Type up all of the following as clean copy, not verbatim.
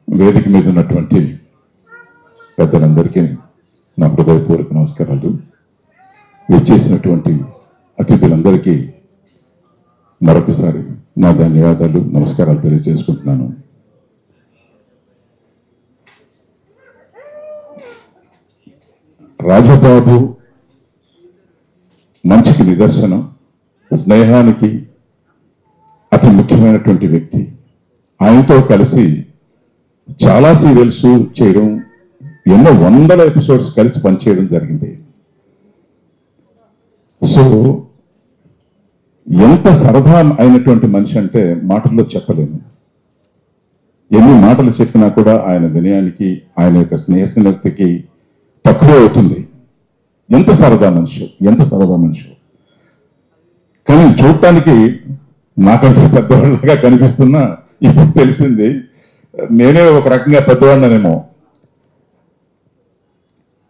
వేదిక మీద ఉన్నటువంటి పెద్దలందరికీ నా హృదయపూర్వక నమస్కారాలు. వచ్చేసినటువంటి అతిథులందరికీ మరొకసారి నా ధన్యవాదాలు, నమస్కారాలు తెలియజేసుకుంటున్నాను. రాజబాబు మంచికి నిదర్శనం, స్నేహానికి అతి ముఖ్యమైనటువంటి వ్యక్తి. ఆయనతో కలిసి చాలా సీరియల్స్ చేయడం, ఎన్నో వందల ఎపిసోడ్స్ కలిసి పనిచేయడం జరిగింది. సో ఎంత సరదా అయినటువంటి మనిషి అంటే మాటల్లో చెప్పలేను. ఎన్ని మాటలు చెప్పినా కూడా ఆయన వినయానికి, ఆయన యొక్క స్నేహస్నేహితుకి తక్కువ అవుతుంది. ఎంత సరదా మనిషి, ఎంత సరదా మనిషి. కానీ చూడటానికి నాకంటే పెద్దవాళ్ళగా కనిపిస్తున్నా ఇప్పుడు తెలిసింది నేనే ఒక రకంగా పెద్దవాడినేమో.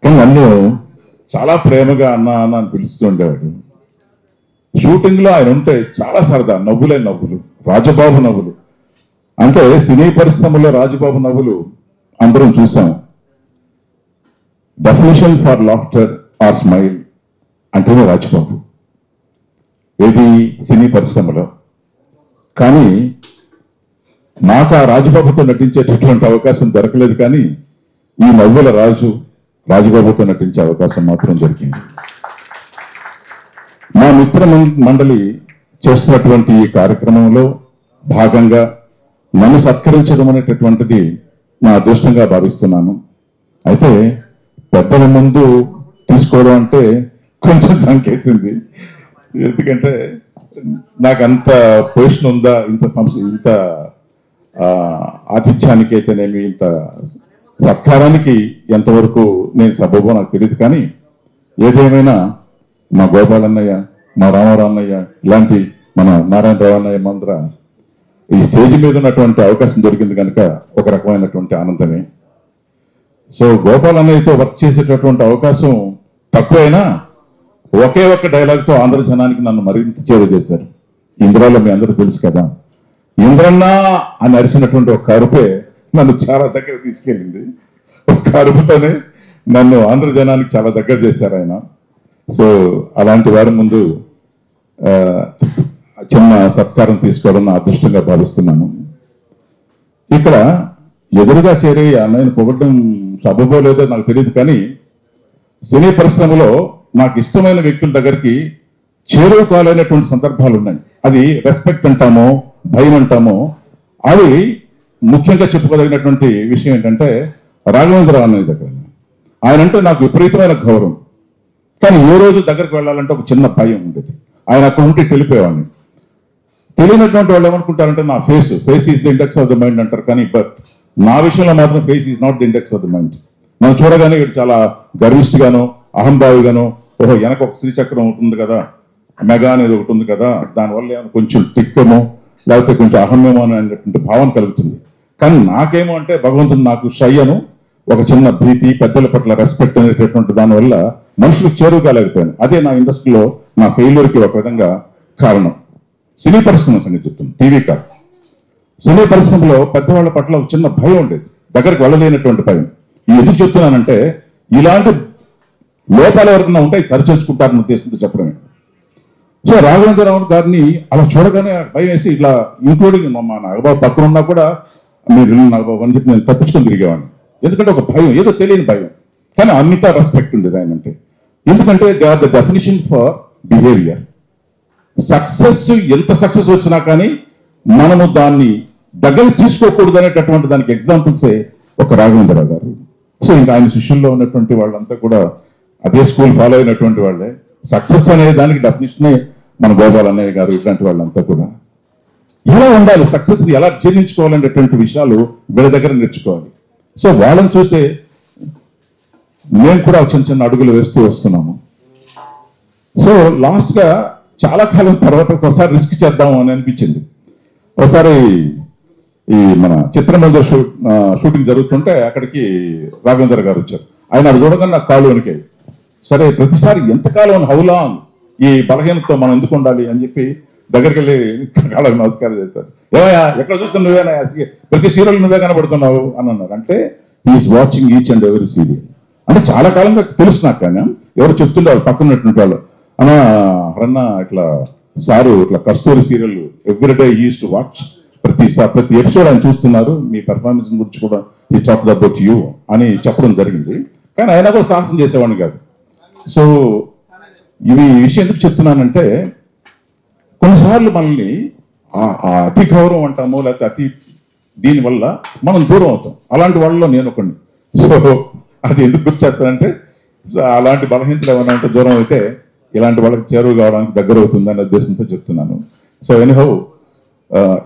కానీ నన్ను చాలా ప్రేమగా అన్న అన్న అని పిలుస్తూ ఉండేవాడు. షూటింగ్ లో ఆయన ఉంటే చాలా సరదా, నవ్వులే నవ్వులు, రాజబాబు నవ్వులు. అంటే సినీ పరిశ్రమలో రాజబాబు నవ్వులు అందరం చూసాం. Definition for laughter or smile అంటేనే రాజబాబు, ఏది సినీ పరిశ్రమలో. కానీ నాకు ఆ రాజబాబుతో నటించేటటువంటి అవకాశం దొరకలేదు. కానీ ఈ నవ్వుల రాజబాబుతో నటించే అవకాశం మాత్రం దొరికింది. మా మిత్ర మండలి చేస్తున్నటువంటి ఈ కార్యక్రమంలో భాగంగా నన్ను సత్కరించడం అనేటటువంటిది నా అదృష్టంగా భావిస్తున్నాను. అయితే పెద్దల ముందు తీసుకోవడం అంటే కొంచెం సంకేసింది. ఎందుకంటే నాకు అంత పొజిషన్ ఉందా, ఇంత ఆతిథ్యానికి అయితేనేమి, ఇంత సత్కారానికి ఎంతవరకు నేను సబబో నాకు తెలియదు. కానీ ఏదేమైనా మా గోపాలన్నయ్య, మా రామారావు అన్నయ్య, ఇలాంటి మన నారాయణరావు అన్నయ్య మంద్ర ఈ స్టేజ్ మీద ఉన్నటువంటి అవకాశం దొరికింది కనుక ఒక రకమైనటువంటి ఆనందమే. సో గోపాలన్నయ్యతో వర్క్ చేసేటటువంటి అవకాశం తక్కువైనా ఒకే ఒక్క డైలాగ్తో ఆంధ్ర జనానికి నన్ను మరింత చేరువ చేశారు. ఇంద్రాలో మీ అందరూ తెలుసు కదా, ఇంద్రన్న అని అరిచినటువంటి ఒక అరుపే నన్ను చాలా దగ్గర తీసుకెళ్ళింది. ఒక అరుపుతోనే నన్ను ఆంధ్ర జనానికి చాలా దగ్గర చేశారు ఆయన. సో అలాంటి వారి ముందు చిన్న సత్కారం తీసుకోవడం నా అదృష్టంగా భావిస్తున్నాను. ఇక్కడ ఎదురుగా చేరి అన్నయ్యను పొగడం సబబో లేదో నాకు తెలియదు. కానీ సినీ పరిశ్రమలో నాకు ఇష్టమైన వ్యక్తుల దగ్గరికి చేరువ కాలైనటువంటి సందర్భాలు ఉన్నాయి. అది రెస్పెక్ట్ అంటామో, భయం అంటామో. అది ముఖ్యంగా చెప్పుకోదగినటువంటి విషయం ఏంటంటే రాఘవేంద్రరావు అన్నయ్య దగ్గర ఆయన అంటే నాకు విపరీతమైన గౌరవం. కానీ ఏ రోజు దగ్గరికి వెళ్ళాలంటే ఒక చిన్న భయం ఉండేది. ఆయన అక్కడ ఉంటే తెలిపేవాడిని. తెలియనటువంటి వాళ్ళు ఏమనుకుంటారంటే నా face is the index of the mind అంటారు. కానీ బట్ నా విషయంలో మాత్రం face is not the index of the mind. మనం చూడగానే ఇక్కడ చాలా గర్విష్ఠగానో, అహంభావిగానో, ఓహో వెనక ఒక శ్రీచక్రం ఉంటుంది కదా, మెగా అనేది ఒకటి ఉంది కదా, దానివల్ల ఏమైనా కొంచెం టిక్కమో లేకపోతే కొంచెం అహమ్యమో అనేటువంటి భావన కలుగుతుంది. కానీ నాకేమో అంటే భగవంతుడు నాకు షయ్యను, ఒక చిన్న భీతి, పెద్దల పట్ల రెస్పెక్ట్ అనేటటువంటి దానివల్ల మనుషులకు చేరువగాలేకపోయాను. అదే నా ఇండస్ట్రీలో నా ఫెయిల్యూర్కి ఒక విధంగా కారణం. సినీ పరిశ్రమ సంగతి చెప్తుంది, టీవీ కాదు. సినీ పరిశ్రమలో పెద్దవాళ్ళ పట్ల ఒక చిన్న భయం ఉండేది, దగ్గరికి వెళ్ళలేనటువంటి భయం. ఎందుకు చెప్తున్నానంటే ఇలాంటి లోపాలు ఎవరికైనా ఉంటాయి సరి చేసుకుంటారని ఉద్దేశంతో చెప్పడమే. సో రాఘవేంద్రరావు గారిని అలా చూడగానే భయం వేసి ఇట్లా, ఇంక్లూడింగ్ మా నాగబాబు పక్కన ఉన్నా కూడా మీరు నాగబాబు అని చెప్పి నేను తప్పించుకొని తిరిగేవాడిని. ఎందుకంటే ఒక భయం, ఏదో తెలియని భయం. కానీ అమిత రెస్పెక్ట్ ఉండేది ఆయన అంటే. ఎందుకంటే they are the definition for behaviour. Success ఎంత సక్సెస్ వచ్చినా కానీ మనము దాన్ని దగ్గర తీసుకోకూడదు అనేటటువంటి దానికి ఎగ్జాంపుల్సే ఒక రాఘవేంద్రరావు గారు. సో ఇంకా ఆయన శిష్యుల్లో ఉన్నటువంటి వాళ్ళంతా కూడా అదే స్కూల్ ఫాలో అయినటువంటి వాళ్ళే. సక్సెస్ అనే దానికి డెఫినేషనే మన గోపాల్ అన్నయ్య గారు, ఇట్లాంటి వాళ్ళంతా కూడా ఎలా ఉండాలి, సక్సెస్ ఎలా జీర్ణించుకోవాలనేటువంటి విషయాలు వీళ్ళ దగ్గర నేర్చుకోవాలి. సో వాళ్ళని చూసే మేము కూడా చిన్న చిన్న అడుగులు వేస్తూ వస్తున్నాము. సో లాస్ట్ గా చాలా కాలం తర్వాత ఒకసారి రిస్క్ చేద్దాము అని అనిపించింది. ఒకసారి ఈ మన చిత్రమందిర షూటింగ్ జరుగుతుంటే అక్కడికి రాఘవేంద్ర గారు వచ్చారు. ఆయన అది చూడగానే నాకు కాళ్ళు వణికాయి. సరే ప్రతిసారి ఎంతకాలం హౌలాంగ్ ఈ బలహీనతతో మనం ఎందుకు ఉండాలి అని చెప్పి దగ్గరికి వెళ్ళి కాళ్ళకి నమస్కారం చేశారు. ఏమయ్యా ఎక్కడ చూసినా నువ్వేనా ప్రతి సీరియల్ నువ్వే కనబడుతున్నావు అని అన్నారు. అంటే he's watching each and every serial. అంటే చాలా కాలంగా తెలుసు నాకు. కానీ ఎవరు చెప్తుండేవాళ్ళు పక్కన ఉన్నటువంటి వాళ్ళు, అన్నా ఇట్లా సారు ఇట్లా Kasturi serial everyday use to watch, ప్రతి ఎపిసోడ్ ఆయన చూస్తున్నారు, మీ పెర్ఫార్మెన్స్ గురించి కూడా ఈ టాక్ అబౌట్ యూ అని చెప్పడం జరిగింది. కానీ ఆయన కూడా సాహసం చేసేవాడిని కాదు. సో ఈ విషయం ఎందుకు చెప్తున్నానంటే, కొన్నిసార్లు మనల్ని అతి గౌరవం అంటాము, లేకపోతే అతి దీనివల్ల మనం దూరం అవుతాం. అలాంటి వాళ్ళలో నేను ఒకడిని. సో అది ఎందుకు గుర్తు చేస్తానంటే, అలాంటి బలహీనతలు ఏమైనా అంటే దూరం అయితే ఇలాంటి వాళ్ళకి చేరువు కావడానికి దగ్గర అవుతుందనే ఉద్దేశంతో చెప్తున్నాను. సో ఎనీహౌ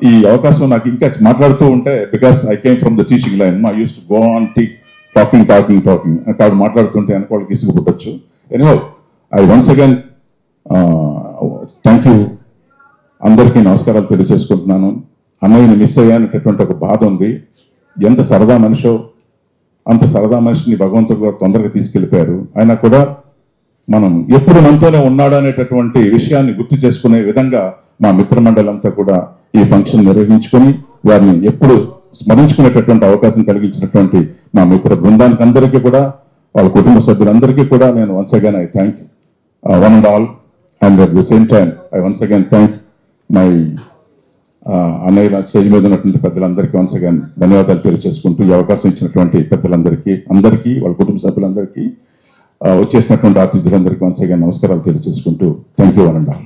ఈ అవకాశం నాకు ఇంకా మాట్లాడుతూ ఉంటే, because I came from the teaching line, I use to go on talking అక్కడ మాట్లాడుతుంటే వెనక వాళ్ళకి ఇసుగు పుట్టచ్చు. Anyhow I once again thank you, అందరికీ నమస్కారాలు తెలియజేసుకుంటున్నాను. అన్నయ్యని మిస్ అయ్యానటువంటి ఒక బాధ ఉంది. ఎంత సరదా మనిషో అంత సరదా మనిషిని భగవంతుడు కూడా తొందరగా తీసుకెళ్ళిపోయారు. అయినా కూడా మనం ఎప్పుడు మనతోనే ఉన్నాడు అనేటటువంటి విషయాన్ని గుర్తు చేసుకునే విధంగా మా మిత్రమండలి అంతా కూడా ఈ ఫంక్షన్ నిర్వహించుకొని వారిని ఎప్పుడు స్మరించుకునేటటువంటి అవకాశం కలిగించినటువంటి మా మిత్ర బృందానికి అందరికీ కూడా, వాళ్ళ కుటుంబ సభ్యులందరికీ కూడా నేను once again I thank one and all. And at the same time I once again thank my అన్నయ్య స్టేజ్ మీద ఉన్నటువంటి పెద్దలందరికీ వన్స్ అగైన్ ధన్యవాదాలు తెలియజేసుకుంటూ, ఈ అవకాశం ఇచ్చినటువంటి పెద్దలందరికీ వాళ్ళ కుటుంబ సభ్యులందరికీ వచ్చేసినటువంటి అతిథులందరికీ వన్స్ అగైన్ నమస్కారాలు తెలియజేసుకుంటూ thank you one and all.